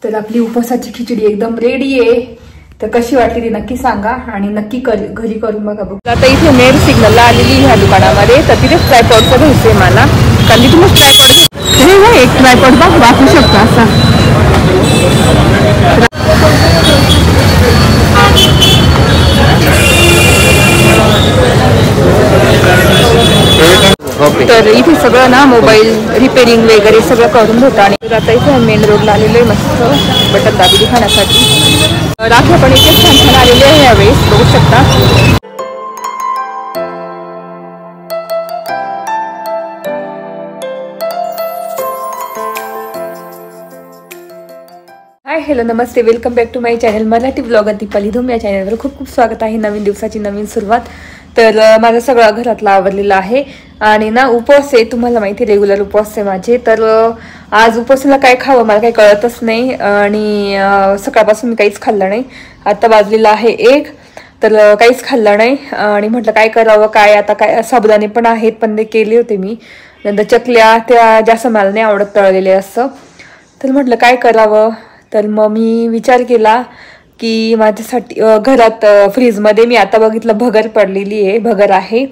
तर आपली उपवासाची खिचडी एकदम रेडी आहे। तर कशी वाटली ती नक्की सांगा आणि नक्की घरी करून बघा। आता इथे मेर सिग्नलला आलेली ह्या दुकानामध्ये, तर तिथे ट्रायपॉडचं घ्यायचंय मला, कारण की तुम्ही ट्रायपॉड एक ट्रायपॉड बघ वापरू शकता असा। तर इथे सगळं ना मोबाईल रिपेरिंग वगैरे सगळं करून होतं। आणि आता इथे मेन रोडला आलेलो आहे मस्त बटन दाबेली खाण्यासाठी। राख्या पण इथे छान छान आलेले आहे यावेळेस, बघू शकता। हाय हॅलो नमस्ते, welcome back to my channel Marathi blogger Deepali Dhoom. या चॅनलवर खूप खूप स्वागत आहे। नवीन दिवसाची नवीन सुरुवात। तर माझं सगळं घरातलं आवरलेलं आहे आणि ना उपवास आहे, तुम्हाला माहिती रेग्युलर उपवास आहे माझे। तर आज उपवासाला काय खावं मला काही कळतच नाही आणि सकाळपासून मी काहीच खाल्लं नाही। आता वाजलेलं आहे 1, तर काहीच खाल्लं नाही आणि म्हटलं काय करावं काय। आता काय साबुदाणे पण आहेत पण ते केले होते मी, नंतर चकल्या त्या जास्त मला नाही आवडत तळलेले असं, तर म्हटलं काय करावं। तर मग मी विचार केला की माझ्यासाठी घरात फ्रीजमध्ये मी आता बघितलं भगर पडलेली आहे, भगर आहे।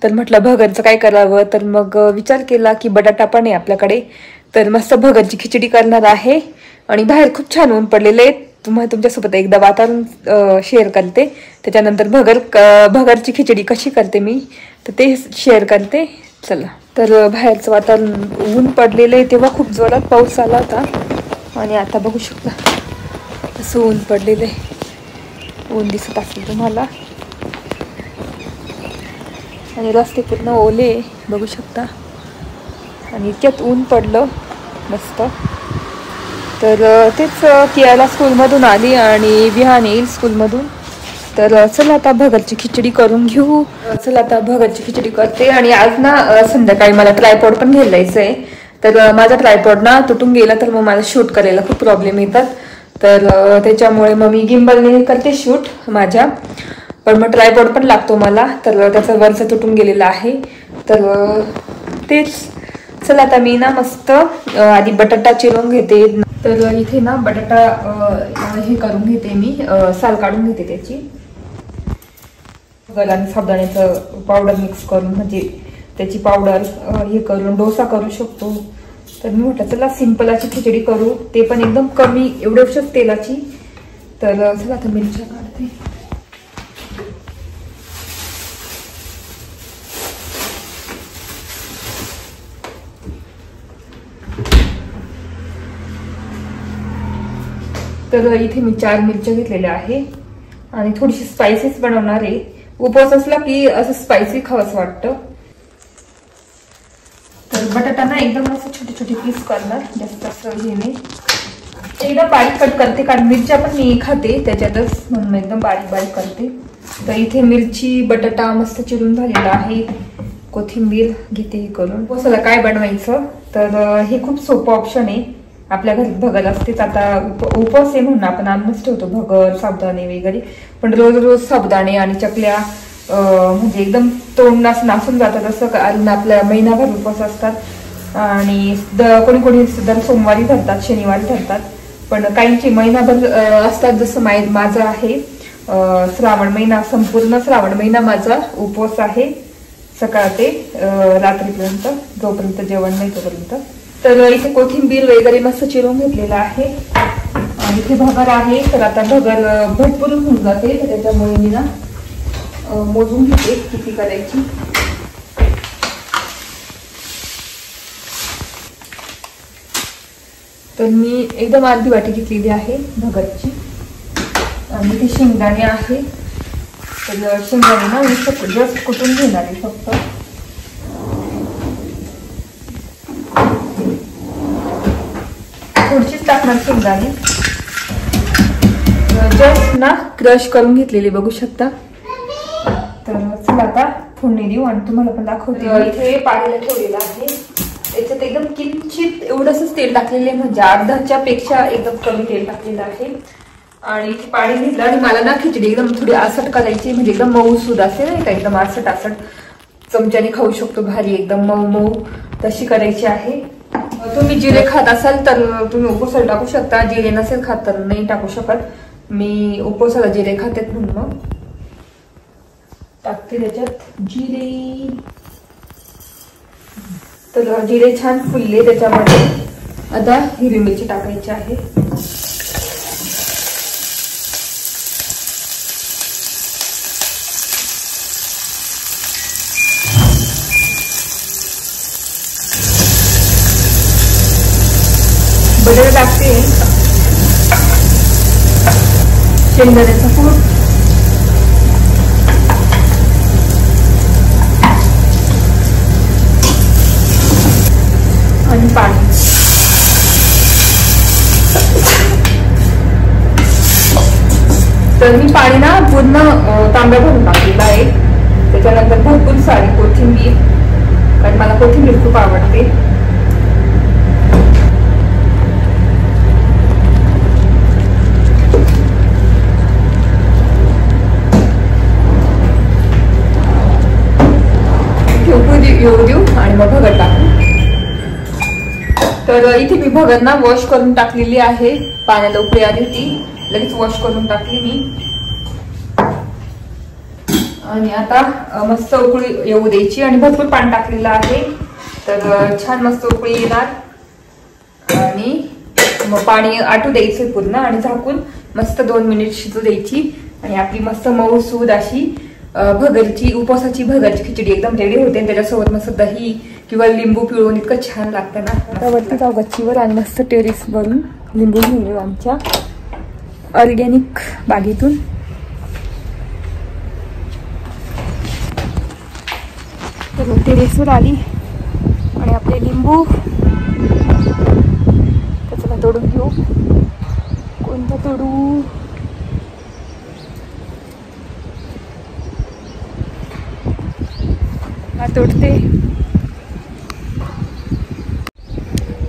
तर म्हटलं भगरचं काय करावं, तर मग विचार केला की बटाटा पण आहे आपल्याकडे, तर मस्त भगरची खिचडी करणार आहे। आणि बाहेर खूप छान ऊन पडलेलं आहे, तुमच्यासोबत एकदा वातावरण शेअर करते, त्याच्यानंतर भगरची खिचडी कशी करते मी तर ते शेअर करते। चला, तर बाहेरचं वातावरण ऊन पडलेलं आहे, तेव्हा खूप जोरात पाऊस आला होता आणि आता बघू शकता असं ऊन पडलेलं आहे, ऊन दिसत असेल तुम्हाला आणि रस्ते पूर्ण ओले बघू शकता आणि इतक्यात ऊन पडलं मस्त। तर तेच कियाला स्कूलमधून आली आणि विहान येईल स्कूलमधून, तर चला आता भगरची खिचडी करून घेऊ। चला आता भगरची खिचडी करते। आणि आज ना संध्याकाळी मला ट्रायपॉड पण घ्यायला जायचं आहे, तर माझा ट्रायपॉड ना तुटून गेला तर मग मला शूट करायला खूप प्रॉब्लेम येतात, तर त्याच्यामुळे मग मी गिम्बलने करते शूट माझ्या, पण मग ट्रायपॉड पण लागतो मला, तर त्याचा वरचा तुटून गेलेला आहे। तर तेच चला आता मी ना मस्त आधी बटाटा चिरून घेते। तर इथे ना बटाटा हे करून घेते मी, साल काढून घेते त्याची, आणि साबुदाण्याचं पावडर मिक्स करून, म्हणजे त्याची पावडर हे करून डोसा करू शकतो। तर मी म्हटलं चला सिंपल अशी खिचडी करू, ते पण एकदम कमी एवढ्याच तेलाची। तर चला आता मिरच्या काढते। तर इथे मी 4 मिरच्या घेतलेल्या आहे आणि थोडीशी स्पायसीस बनवणार आहे। उपवास असला की असं स्पायसी खावंसं वाटतं। तर बटाटा ना एकदम असं छोटे छोटे पीस करणार, जास्त असं हे नाही, एकदम बारीक कट करते, कारण मिरच्या पण मी खाते त्याच्यातच, म्हणून एकदम बारीक बारीक करते। तर इथे मिरची बटाटा मस्त चिरून झालेला आहे, कोथिंबीर घेते हे करून। उपवासाला काय बनवायचं, तर हे खूप सोपं ऑप्शन आहे। आपल्या घरात भगर असतेच, आता उपवास आहे म्हणून आपण आणूनच ठेवतो भगर साबुदाणे वगैरे, पण रोज रोज साबुदाणे आणि चकल्या म्हणजे एकदम तोंड नासून जातात असं, कारण आपल्या महिनाभर उपवास असतात आणि कोणी कोणी दर सोमवारी धरतात, शनिवारी धरतात, पण काहींची महिनाभर असतात, जसं माझं आहे श्रावण महिना, संपूर्ण श्रावण महिना माझा उपवास आहे, सकाळ ते रात्रीपर्यंत, जोपर्यंत जेवण नाही तोपर्यंत। तर इथे कोथिंबीर वगैरे मस्त चिरून घेतलेला आहे आणि इथे भगर आहे। तर आता भगर भरपूर होऊन जाते, तर त्याच्यामुळे मी ना मोजून घेते किती करायची। तर मी एकदम अर्धी वाटी घेतलेली आहे भगरची आणि इथे शेंगदाणे आहे। तर शेंगदाणे ना मी जस्ट कुटून घेणार आहे फक्त, थोडीशीच टाकणार शेंगदाणे, जस्ट ना क्रश करून घेतलेली बघू शकता। तर चला आता फोडणी देऊ आणि तुम्हाला पण दाखवते। इथे पाण्याला ठेवलेलं आहे, त्याच्यात एकदम किंचित एवढंच तेल टाकलेलं आहे, म्हणजे अर्ध्याच्या पेक्षा एकदम कमी तेल टाकलेलं आहे। आणि इथे पाणी घेतलं आणि मला ना खिचडी एकदम थोडी आसट करायची, म्हणजे एकदम मऊसूद असेल नाही का, एकदम आसट चमच्याने खाऊ शकतो भारी, एकदम मऊ मऊ तशी करायची आहे। तुम्ही जिरे खात असाल तर तुम्ही उपवासाला टाकू शकता, जिरे नसेल खात तर नाही टाकू शकत. मी उपवासाला जिरे खाते म्हणून मग टाकते त्याच्यात जिरे. तर जिरे छान फुलले, त्याच्यामध्ये आता हिरवी मिरची टाकायची आहे. बटाटा टाकते, शेंगदाण्याचा कूट, आणि पाणी. तर मी पाणी ना पूर्ण तांब्या भरून टाकलेलं आहे. त्याच्यानंतर भरपूर सारी कोथिंबीर, कारण मला कोथिंबीर खूप आवडते. येऊ देऊ आणि मग भगर टाकू. तर इथे मी भगर ना वॉश करून टाकलेली आहे. पाण्याला उकळी आली होती, लगेच वॉश करून टाकली मी. आणि आता मस्त उकळी येऊ द्यायची, आणि भरपूर पाणी टाकलेलं आहे. तर छान मस्त उकळी येणार आणि मग पाणी आटू द्यायचं पूर्ण, आणि झाकून मस्त 2 मिनिट शिजू द्यायची. आणि आपली मस्त मऊसूद अशी भगरची, उपवासाची भगरची खिचडी एकदम रेडी होते. त्याच्यासोबत मस्त दही किंवा लिंबू पिळून इतकं छान लागतं ना. आता वरती जाऊ गच्चीवर आणि मस्त टेरेस वरून लिंबू घेऊन येऊ आमच्या ऑर्गॅनिक बागेतून. तर टेरेसवर आली आणि आपले लिंबू त्याच्याला तोडून घेऊ. कोणता तोडू? हा तोडते.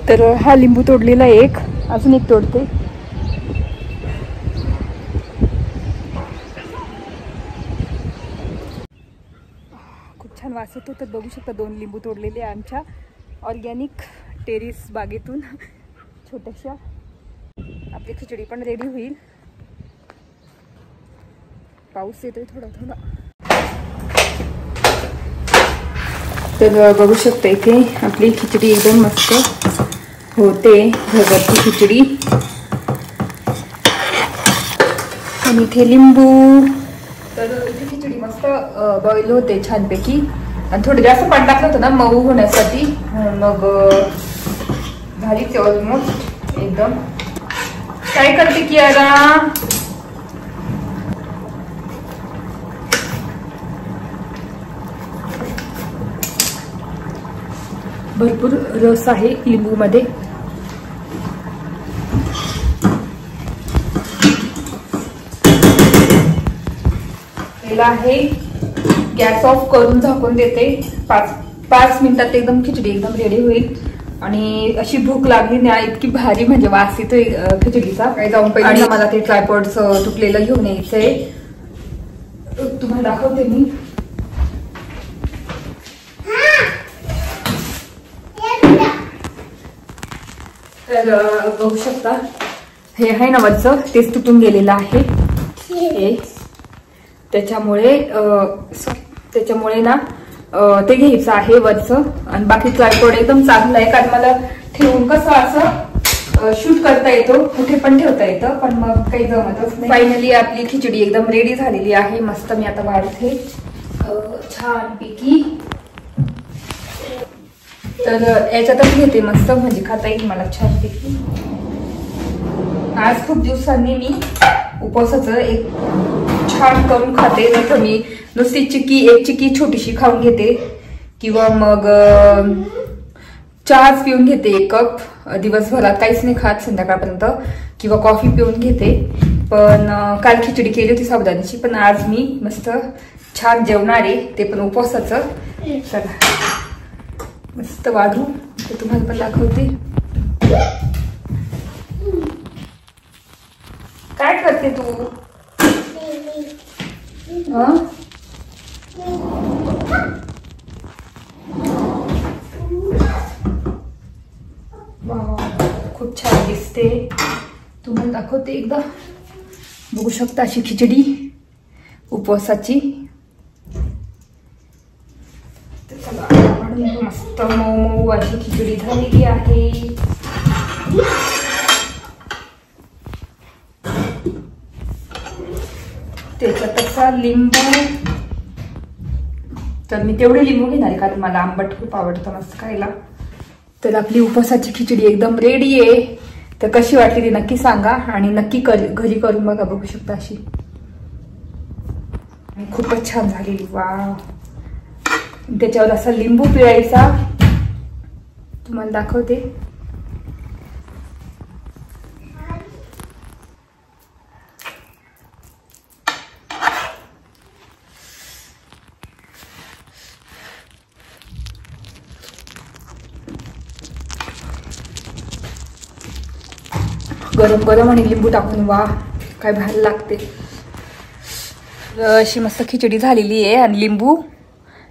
तर हा लिंबू तोडलेला एक, अजून एक तोडते. खूप छान वास येतो. तर बघू शकता 2 लिंबू तोडलेले आमच्या ऑर्गॅनिक टेरेस बागेतून छोट्याशा. आपली खिचडी पण रेडी होईल. पाऊस येतोय थोडा थोडा. तर बघू शकता इथे आपली खिचडी एकदम मस्त होते, भगरची खिचडी. आणि इथे लिंबू. तर इथे खिचडी मस्त बॉईल होते छानपैकी. आणि थोडं जास्त पाणी टाकलं होतं ना मऊ होण्यासाठी. मग झालीच ऑलमोस्ट एकदम. काय करते की आता भरपूर रस आहे लिंबू मध्ये. आहे गॅस ऑफ करून झाकून देते. 5 मिनिटात एकदम खिचडी एकदम रेडी होईल. आणि अशी भूक लागली ना, इतकी भारी म्हणजे वास येतोय खिचडीचा. काही जाऊन पहिले मला ते ट्रायपॉडचं तुटलेलं घेऊन यायचंय, तुम्हाला दाखवते मी. तर बघू शकता हे आहे ना वरचं, तेच तुटून गेलेलं आहे. त्याच्यामुळे ना ते घ्यायचं आहे वरचं. आणि बाकी ट्रायपॉड एकदम चांगलं आहे, कारण मला ठेवून कसं असं शूट करता येतो, कुठे पण ठेवता येतं. पण मग काही जमतच नाही. फायनली आपली खिचडी एकदम रेडी झालेली आहे. मस्त मी आता वाढते छान पैकी. तर याच्यातच घेते मस्त, म्हणजे खाता येईल मला छान पैकी. आज खूप दिवसांनी मी उपवासाचं एक छान करून खाते. नाही तर मी नुसती एक चिक्की छोटीशी खाऊन घेते, किंवा मग चहाच पिऊन घेते 1 कप दिवसभरात, काहीच नाही खात संध्याकाळपर्यंत, किंवा कॉफी पिऊन घेते. पण काल खिचडी केली होती साबुदाण्याची, पण आज मी मस्त छान जेवणार आहे, ते पण उपवासाचं. चला मस्त वाढू, ते तुम्हाला पण दाखवते. काय करते तू? दिसते, तुम्हाला दाखवते एकदा. बघू शकता अशी खिचडी उपवासाची. मस्त मऊ मऊ अशी खिचडी झालेली आहे. त्याच्यात असा लिंबू, तर मी तेवढे लिंबू घेणार आहे कारण मला आंबट खूप आवडतं मस्त खायला. तर आपली उपवासाची खिचडी एकदम रेडी आहे. तर कशी वाटली ती नक्की सांगा आणि नक्की घरी करून बघा. बघू शकता अशी खूपच छान झालेली. वा, त्याच्यावर असा लिंबू पिळायचा, तुम्हाला दाखवते. गरम गरम आणि लिंबू टाकून, वा काय भारी लागते. अशी मस्त खिचडी झालेली आहे आणि लिंबू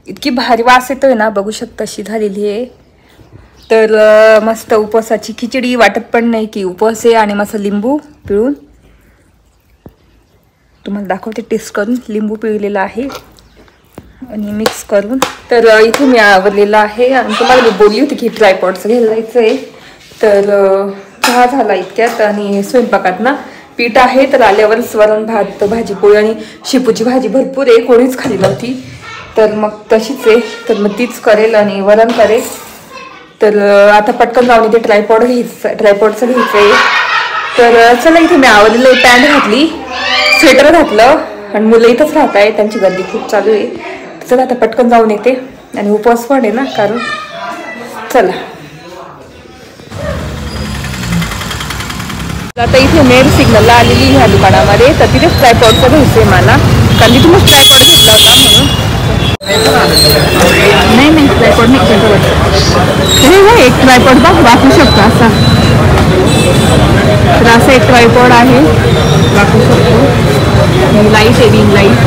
इतकी भारी वास येतोय ना, बघू शकता अशी झालेली आहे. तर मस्त उपवासाची खिचडी, वाटत पण नाही की उपवास आहे. आणि मस्त लिंबू पिळून तुम्हाला दाखवते टेस्ट करून. लिंबू पिळलेला आहे आणि मिक्स करून. तर इथे मी आवरलेलं आहे आणि तुम्हाला मी बोलली होती की ट्रायपॉडचं घ्यायला जायचं आहे. तर चहा झाला इतक्यात आणि स्वयंपाकात ना पीठ आहे. तर आल्यावरच वरण भात, भाजी पोळी आणि शेपूची भाजी भरपूर आहे, कोणीच खाली नव्हती. तर मग तशीच आहे, तर मग तीच करेल आणि वरण करेल. तर आता पटकन जाऊन इथे ट्रायपॉडचं घ्यायचं आहे. तर चला, इथे मी आवडलेलं पॅन्ट घातली, स्वेटर घातलं आणि मुलं इथंच राहत आहे, त्यांची गर्दी खूप चालू आहे. चला आता पटकन जाऊन येते आणि उपवास पण आहे ना कारण. चला आता इथे मेन सिग्नलला आलेली ह्या दुकानामध्ये. तर तिथेच ट्रायपॉडचं घ्यायचं आहे मला, कारण मी तुम्ही ट्रायपॉड घेतला होता म्हणून. नाही ट्रायपॉड नाही, हे एक ट्रायपॉड बघ वापरू शकतो असा. तर असं एक ट्रायपॉड आहे, वापरू शकतो. लाईट आहे, रिंग लाईट.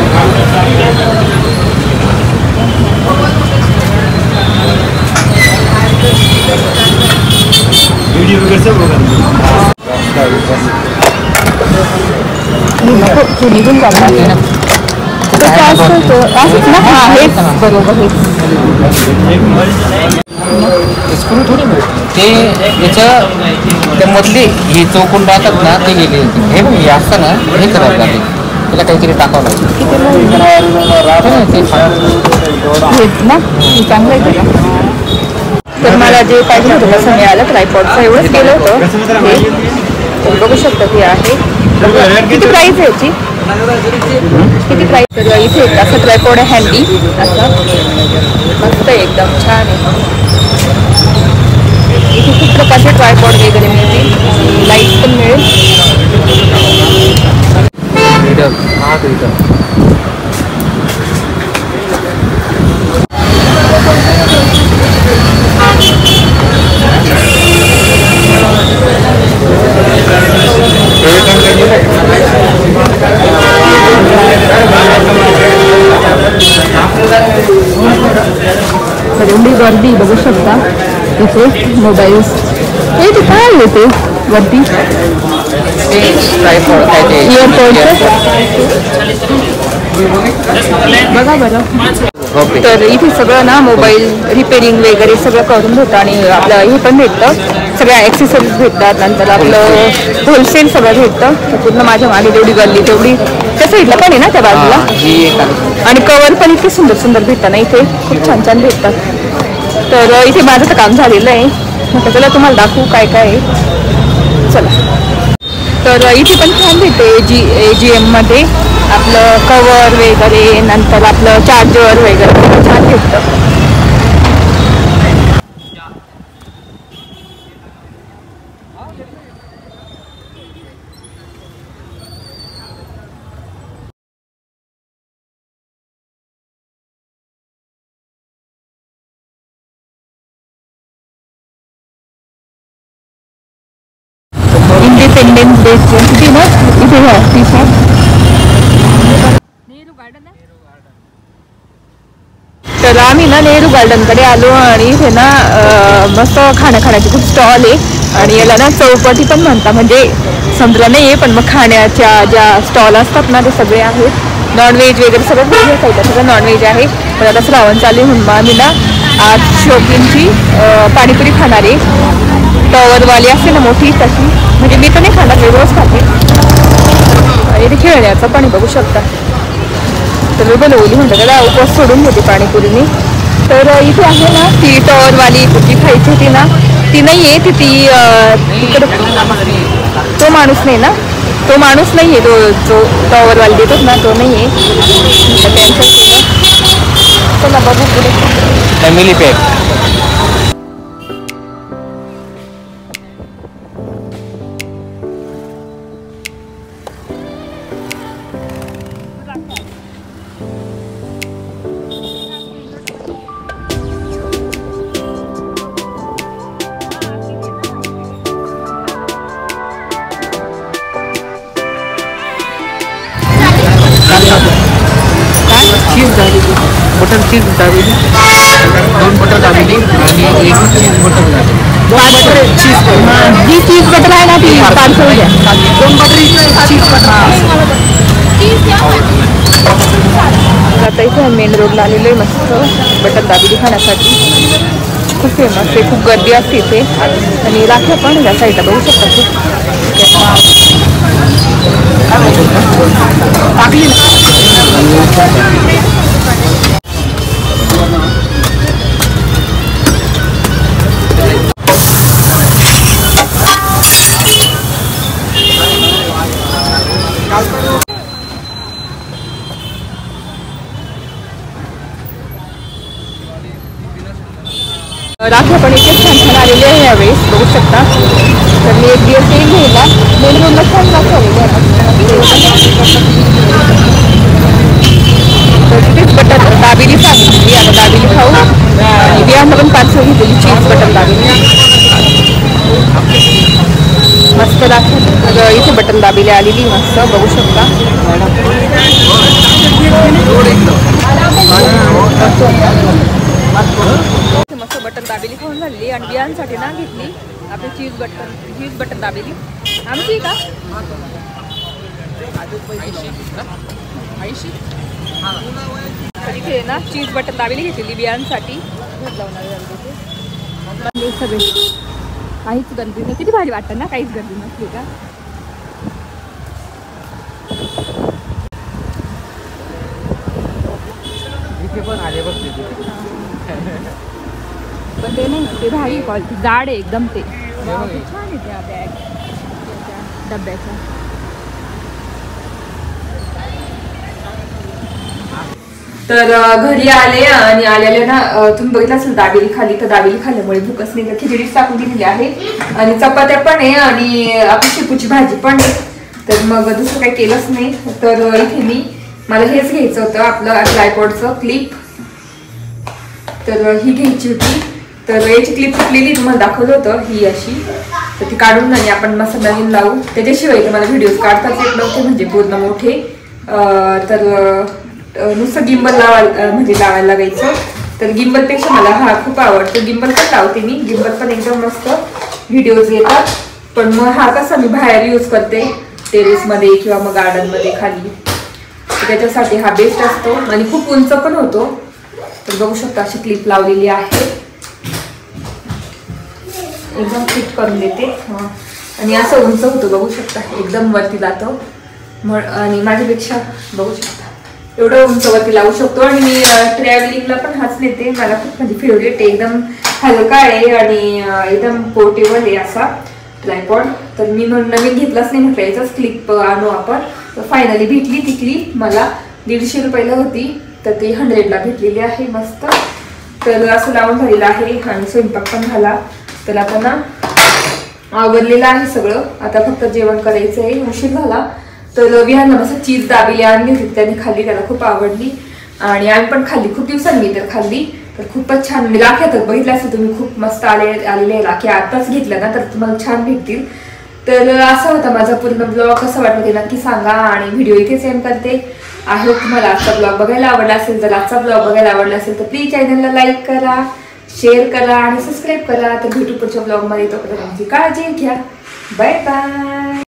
निघून जाणार असंच ना. हा हेच बरोबर, हेच स्क्रू थोडी ते याच्या त्या मधले हे चौकून राहतात ना, ते गेले. हे बघ, हे असतं ना, हे करावं लागेल, त्याला काहीतरी टाकावं लागेल ना. चांगलं आहे त्याला. तर मला जे पाहिजे होतं तसं मिळालं. ट्रायपॉडचं एवढंच केलं होतं. तर बघू शकता ते आहे. किती प्राईस आहे याची, किती प्राईस? तर इथे असं ट्रायपॉड आहे हँडी, असं मस्त आहे, एकदम छान आहे. इथे खूप प्रकारचे ट्रायपॉड वगैरे मिळतील, लाईट पण मिळेल. एवढी गर्दी बघू शकता इथे. मोबाईल्स ते काय येते वरती, इयरपोर्ट बघा बरं. तर इथे सगळं ना मोबाईल रिपेरिंग वगैरे सगळं करून भेटतं आणि आपलं हे पण भेटतं, सगळ्या ॲक्सेसरीज भेटतात. नंतर आपलं होलसेल सगळं भेटतं. तर पूर्ण माझ्या मागे जेवढी गल्ली तेवढी त्या साईडला पण आहे ना, त्या बाजूला. आणि कवर पण इतके सुंदर सुंदर भेटतात ना इथे, खूप छान छान भेटतात. तर इथे माझं तर काम झालेलं आहे. म्हटलं चला तुम्हाला दाखवू काय काय आहे. चला, तर इथे पण छान भेटते AGM मध्ये आपलं कवर वगैरे, नंतर आपलं चार्जर वगैरे छान भेटतं. इंडिपेंडेन्स डे किती ना इथे तर आम्ही ना नेहरू गार्डनकडे आलो आणि इथे ना मस्त खाण्याची खूप स्टॉल आहे आणि याला ना चौपाटी पण म्हणता, म्हणजे समजलं नाही आहे पण मग खाण्याच्या ज्या स्टॉल असतात ना ते सगळे आहेत. नॉनव्हेज वगैरे सगळं साईडला सगळं नॉनव्हेज आहे. पण आता श्रावण चालू म्हणून मग आम्ही ना आज शौकींची पाणीपुरी खाणार आहे. टॉवरवाली असते ना मोठी तशी, म्हणजे मी तर नाही खाणार, मी रोज खाते. इथे खेळण्याचं पाणी बघू शकता. तर मी बनवली म्हणतात त्याला उपवास सोडून घेते पाणीपुरीने. तर इथे आहे ना ती टॉवरवाली जी खायची होती ना ती नाही आहे, ती तिकडे तो माणूस नाही ना, तो माणूस नाही आहे, तो जो टॉवरवाली देतो ना तो नाही आहे. तर कॅन्सल केलं. चला बघू पुढे. Family pack. Cheese dabeli, butter cheese dabeli, 2 butter dabeli आणि 1 cheese butter dabeli. Cheese butter आहे ना ती पार्सल द्या. 2 बटर चीज बटर. आता इथे मेन रोडला आलेलो आहे मस्त बटर दाबेली खाण्यासाठी. खूप फेमस आहे, खूप गर्दी असते इथे. आणि राख्या पण या साईडला बघू शकता टाकली राख्या पण इथे छान छान आलेले आहे यावेळेस बघू शकता. तर मी एक दिवस येईल घ्यायला. मेन रोडला छान राख्या आलेल्या तर तिथेच बटर दाबेली सांगितली. आता दाबेली खाऊ आणि बियांना पण पार्सल घेतलेली चीज बटर दाबेली मस्त राख्या. इथे बटर दाबेली आलेली मस्त बघू शकता. मस्त बटर दाबेली खाऊन झाली आणि बियांसाठी ना घेतली आपली चीज बटर दाबेली. आमची का इथे ना चीज बटर दाबेली घेतलेली बियांसाठी. सगळे काहीच गर्दी नाही. किती भारी वाटतं ना, काहीच गर्दी नसली का. इथे पण आले बघ पण ते नाही, ते भारी क्वालिटी जाड आहे एकदम. ते छान आहे त्या बॅग डब्याच्या. तर घरी आले आणि आलेले ना तुम्ही बघितलं असेल दाबेली खाली. तर दाबेली खाल्ल्यामुळे भूकच नाही, तर खिचडीच टाकून दिलेली आहे आणि चपात्या पण आहे आणि आपली शेपूची भाजी पण आहे. तर मग दुसरं काही केलंच नाही. तर इथे मला हेच घ्यायचं होतं आपलं ट्रायपॉडचं क्लिप. तर ही घ्यायची होती. तर याची क्लिप तुटलेली तुम्हाला दाखवलं होतं ही अशी. तर ती काढून आणि आपण मस्त नवीन लावू. त्याच्याशिवाय तर मला व्हिडिओज काढताच येत नव्हते म्हणजे पूर्ण मोठे. तर नुसतं गिंबल म्हणजे लावायला लागायचं. तर गिंबलपेक्षा मला हा खूप आवडतो. गिंबल पण लावते मी. गिंबल पण एकदम मस्त व्हिडिओज येतात. पण मग हा कसा मी बाहेर यूज करते टेरेसमध्ये किंवा मग गार्डनमध्ये खाली. तर त्याच्यासाठी हा बेस्ट असतो आणि खूप उंच पण होतो. तर बघू शकता अशी क्लिप लावलेली आहे. एकदम फिट करून देते आणि असं उंच होतं बघू शकता. एकदम वरती जातो आणि माझ्यापेक्षा बघू शकता एवढं उंच वरती लावू शकतो. आणि मी ट्रॅव्हलिंगला पण हाच नेते. मला खूप म्हणजे फेवरेट आहे. एकदम हलका आहे आणि एकदम पोर्टेबल आहे असा ट्रायपॉड. तर मी नवीन घेतलाच नाही, म्हटलं याचाच क्लिप आणू आपण. तर फायनली भेटली ती क्लिप. मला 150 रुपयाला होती. तर ती 100ला भेटलेली आहे मस्त. तर असं लावून झालेलं आहे आणि स्वयंपाक पण झाला. तर आता ना आवरलेलं आहे सगळं. आता फक्त जेवण करायचं आहे. उशीर झाला. तर विहानला मस्त चीज दाबेली आणली होती, त्याने खाल्ली. त्याला खूप आवडली आणि आम्ही पण खाल्ली. खूप दिवसांनी तर खाल्ली. तर खूपच छान. राख्या तर बघितल्या असं तुम्ही खूप मस्त आलेल्या राख्या आताच घेतल्या ना तर तुम्हाला छान भेटतील. तर असा होता माझा पूर्ण ब्लॉग. कसा वाटला ते नक्की सांगा आणि व्हिडिओ इथे सेंड करते. आय होप तुम्हाला आजचा ब्लॉग बघायला आवडला असेल. जर आजचा ब्लॉग बघायला आवडला असेल तर प्लीज चॅनलला लाईक करा, शेअर करा आणि सबस्क्राईब करा. तर भेटू पुढच्या ब्लॉगमध्ये. तोपर्यंत काळजी घ्या. Bye bye.